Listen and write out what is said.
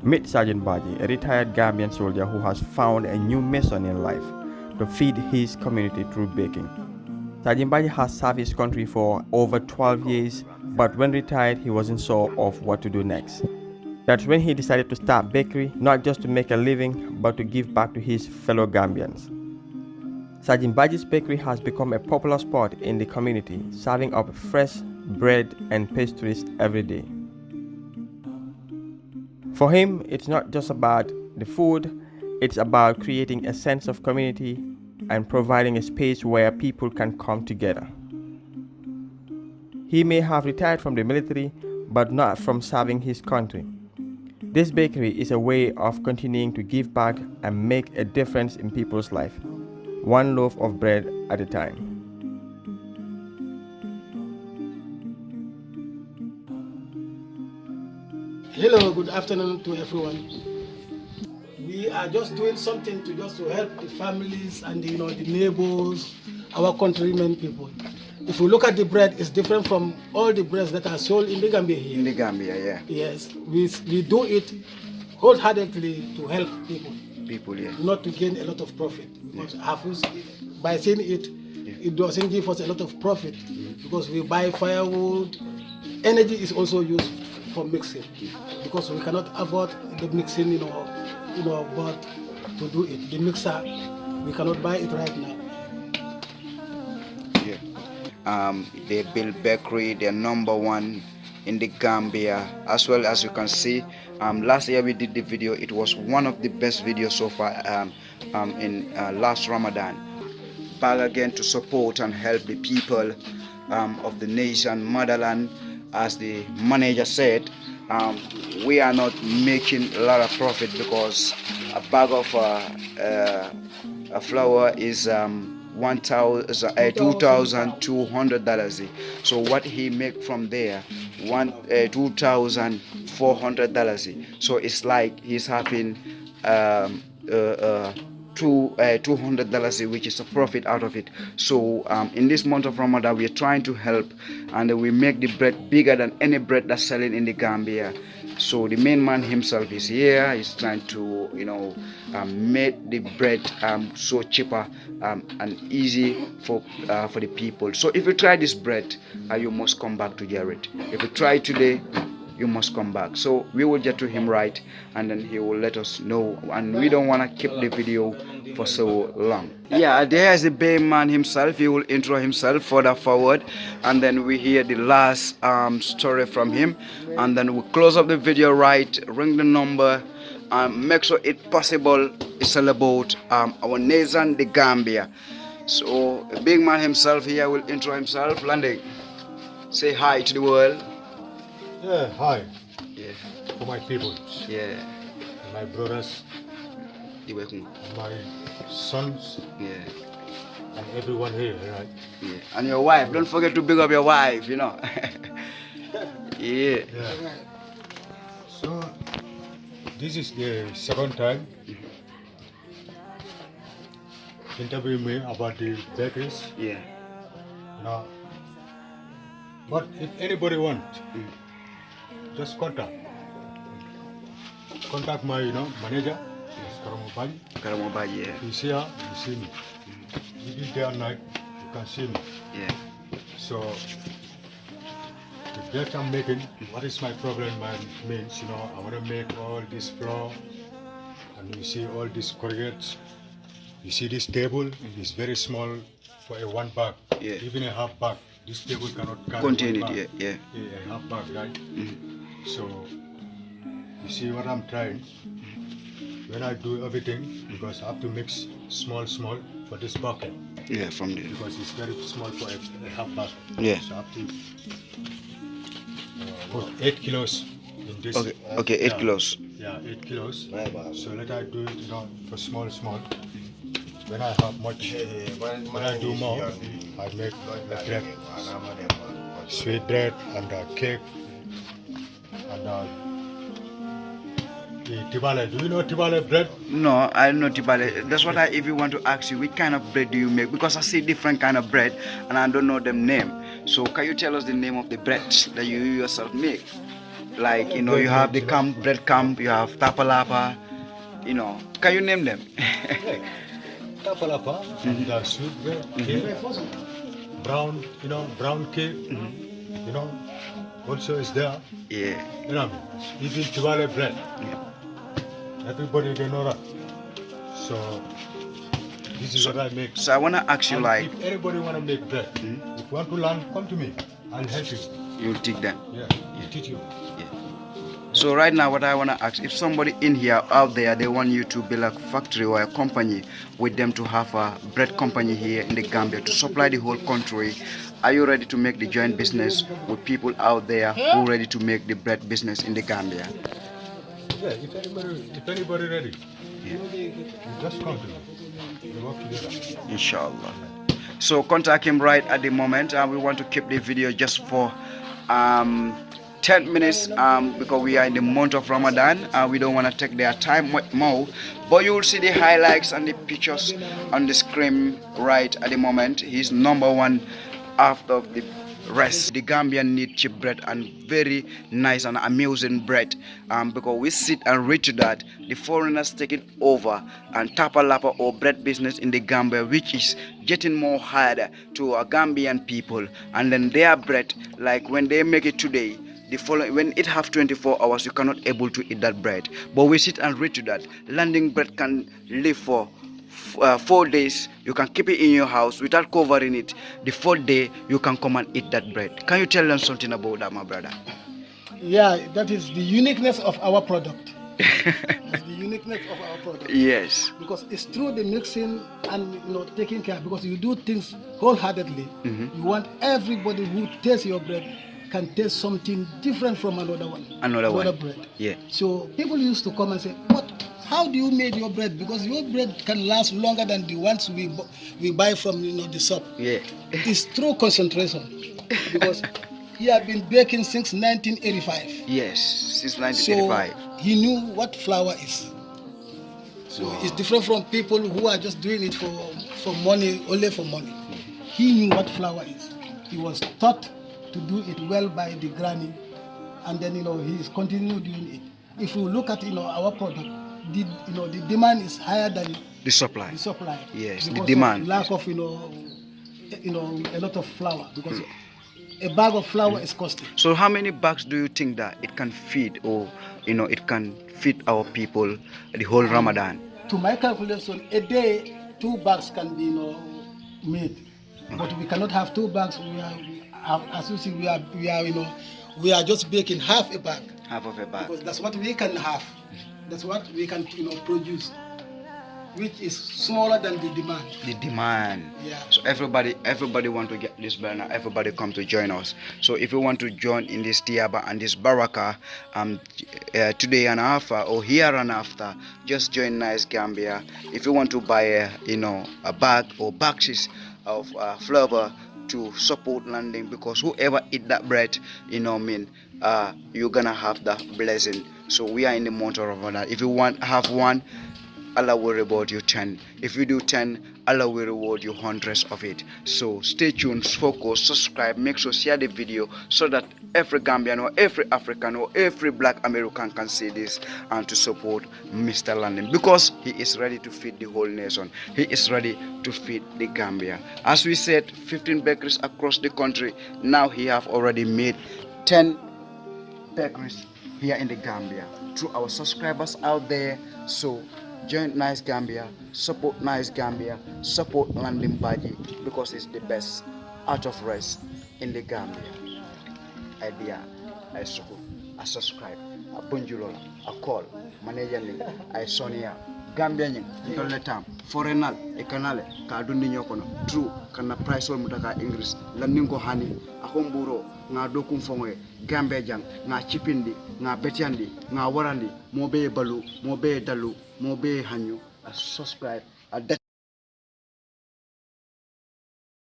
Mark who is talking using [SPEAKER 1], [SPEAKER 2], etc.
[SPEAKER 1] Meet Sergeant Baji, a retired Gambian soldier who has found a new mission in life to feed his community through baking. Sergeant Baji has served his country for over 12 years, but when retired, he wasn't sure of what to do next. That's when he decided to start bakery, not just to make a living, but to give back to his fellow Gambians. Sergeant Baji's bakery has become a popular spot in the community, serving up fresh bread and pastries every day. For him, it's not just about the food, it's about creating a sense of community and providing a space where people can come together. He may have retired from the military, but not from serving his country. This bakery is a way of continuing to give back and make a difference in people's life, one loaf of bread at a time.
[SPEAKER 2] Hello, good afternoon to everyone. We are just doing something to help the families and the neighbors, our countrymen people. If you look at the bread, it's different from all the breads that are sold in the Gambia here.
[SPEAKER 3] In the Gambia, yeah.
[SPEAKER 2] Yes, we do it wholeheartedly to help people.
[SPEAKER 3] People, yeah.
[SPEAKER 2] Not to gain a lot of profit. Because by saying it, it doesn't give us a lot of profit because we buy firewood. Energy is also used for mixing because we cannot afford the mixing, but to do it, the mixer, we cannot buy it right now.
[SPEAKER 3] Yeah. They build bakery, they're #1 in the Gambia. As well as you can see, last year we did the video. It was one of the best videos so far in last Ramadan. Back again to support and help the people of the nation, motherland. As the manager said, we are not making a lot of profit because a bag of flour is $2,200. So what he make from there, $2,400. So it's like he's having $200, which is a profit out of it. So in this month of Ramadan, we are trying to help, and we make the bread bigger than any bread that's selling in the Gambia. So the main man himself is here. He's trying to make the bread so cheaper and easy for the people. So if you try this bread, you must come back to Jared. If you try today, you must come back. So we will get to him right, and then he will let us know, and we don't want to keep the video for so long. Yeah, there's the bay man himself. He will intro himself further forward, and then we hear the last story from him, and then we close up the video right, ring the number, make sure it's possible. It's all about our nation, the Gambia. So the big man himself here will intro himself. Landing, say hi to the world.
[SPEAKER 4] Yeah, hi.
[SPEAKER 3] Yeah.
[SPEAKER 4] For my people.
[SPEAKER 3] Yeah.
[SPEAKER 4] My brothers. My sons.
[SPEAKER 3] Yeah.
[SPEAKER 4] And everyone here, right?
[SPEAKER 3] Yeah. And your wife. Don't forget to big up your wife, Yeah.
[SPEAKER 4] Yeah. So this is the second time interviewing me about the bakeries.
[SPEAKER 3] Yeah.
[SPEAKER 4] Now, but if anybody wants, just contact my manager, Baji.
[SPEAKER 3] Baji, yeah.
[SPEAKER 4] He's here, you see me. Even day and night, you can see me.
[SPEAKER 3] Yeah.
[SPEAKER 4] So the bread I'm making, what is my problem means, I want to make all this flour, and you see all these corrugates. You see this table is very small for a one bag,
[SPEAKER 3] yeah.
[SPEAKER 4] Even a half bag. This table cannot carry
[SPEAKER 3] contain
[SPEAKER 4] one
[SPEAKER 3] it,
[SPEAKER 4] bag.
[SPEAKER 3] yeah.
[SPEAKER 4] Yeah, a half bag, right? So you see what I'm trying. When I do everything, because I have to mix small for this bucket.
[SPEAKER 3] Yeah, from there.
[SPEAKER 4] Because it's very small for a half bag.
[SPEAKER 3] Yeah.
[SPEAKER 4] So I have to put 8 kilos in this.
[SPEAKER 3] Okay, 8 kilos.
[SPEAKER 4] Yeah, 8 kilos. So let I do it, for small. When I have much, when I do more, I make the bread, sweet bread and cake and the tibale. Do you know tibale bread?
[SPEAKER 3] No, I don't know tibale. That's what I even want to ask you. What kind of bread do you make? Because I see different kind of bread and I don't know them name. So can you tell us the name of the bread that you yourself make? Like, you know, you have the camp, bread camp, you have tapalapa, you know. Can you name them?
[SPEAKER 4] Tapalapa, the sweet bread, cake, brown, you know, brown cake, you know, also is there.
[SPEAKER 3] Yeah.
[SPEAKER 4] You know, even Chivale bread. Everybody can know that. So, this is what I make.
[SPEAKER 3] So I want to ask you,
[SPEAKER 4] And
[SPEAKER 3] like,
[SPEAKER 4] if anybody want to make bread, if you want to learn, come to me. I'll help you.
[SPEAKER 3] you'll take them.
[SPEAKER 4] Yeah, I'll teach you.
[SPEAKER 3] So right now, what I want to ask, if somebody in here out there, they want you to build a factory or a company with them to have a bread company here in the Gambia to supply the whole country, are you ready to make the joint business with people out there who ready to make the bread business in the Gambia?
[SPEAKER 4] Yeah, if anybody ready, you just come to me. We work together.
[SPEAKER 3] Inshallah. So contact him right at the moment, and we want to keep the video just for 10 minutes because we are in the month of Ramadan and we don't want to take their time more, but you will see the highlights and the pictures on the screen right at the moment. He's #1 after the rest. The Gambian need cheap bread and very nice and amusing bread because we sit and read to that the foreigners taking over and tapalapa or bread business in the Gambia, which is getting more harder to our Gambian people, and then their bread, like when they make it today, the following, when it have 24 hours, you cannot able to eat that bread. But we sit and read to that landing bread can live for 4 days. You can keep it in your house without covering it. The 4th day you can come and eat that bread. Can you tell them something about that, my brother?
[SPEAKER 2] Yeah, that is the uniqueness of our product. That's the uniqueness of our product.
[SPEAKER 3] Yes.
[SPEAKER 2] Because it's through the mixing and taking care. Because you do things wholeheartedly. You want everybody who tastes your bread can taste something different from another one.
[SPEAKER 3] Another
[SPEAKER 2] bread.
[SPEAKER 3] Yeah.
[SPEAKER 2] So people used to come and say, how do you make your bread? Because your bread can last longer than the ones we buy from the shop.
[SPEAKER 3] Yeah.
[SPEAKER 2] It's through concentration. Because he had been baking since 1985.
[SPEAKER 3] Yes, since 1985.
[SPEAKER 2] So he knew what flour is. So it's different from people who are just doing it for money, only for money. He knew what flour is. He was taught to do it well by the granny, and then he's continued doing it. If you look at our product, the demand is higher than
[SPEAKER 3] the supply.
[SPEAKER 2] The supply.
[SPEAKER 3] Yes,
[SPEAKER 2] because
[SPEAKER 3] the demand.
[SPEAKER 2] of lack of a lot of flour, because a bag of flour is costing.
[SPEAKER 3] So how many bags do you think that it can feed, or it can feed our people the whole Ramadan?
[SPEAKER 2] To my calculation, a day 2 bags can be made, but we cannot have 2 bags. As you see, we are just baking half a bag.
[SPEAKER 3] Half of a bag.
[SPEAKER 2] Because that's what we can have. That's what we can produce, which is smaller than the demand.
[SPEAKER 3] The demand.
[SPEAKER 2] Yeah.
[SPEAKER 3] So everybody want to get this banner. Everybody come to join us. So if you want to join in this tiaba and this baraka, today and after or here and after, just join Nice Gambia. If you want to buy a bag or boxes of flour to support landing, because whoever eat that bread, you're gonna have the blessing. So we are in the month of Ramadan. If you have one, Allah will reward you 10. If you do 10, Allah will reward you hundreds of it. So stay tuned, focus, subscribe, make sure share the video so that every Gambian or every African or every black American can see this and to support Mr. Landing, because he is ready to feed the whole nation. He is ready to feed the Gambia. As we said, 15 bakeries across the country. Now he have already made 10 bakeries here in the Gambia through our subscribers out there. So join Nice Gambia, support Nice Gambia, support Landing Baji, because it's the best out of rest in the Gambia. Idea, I support, I subscribe, I bunjulola, I call, manager link, I Sonia, Gambian, Toletam, foreigner, a canale, Kadundi Yokono, true, kana price all mutaka English, Landingo Hani, a homburo, nga dokum fongwe, Gambia jang, nga chipindi, nga betiandi, nga warandi, mobe balu, mobe dalu, mobe hanyu, subscribe.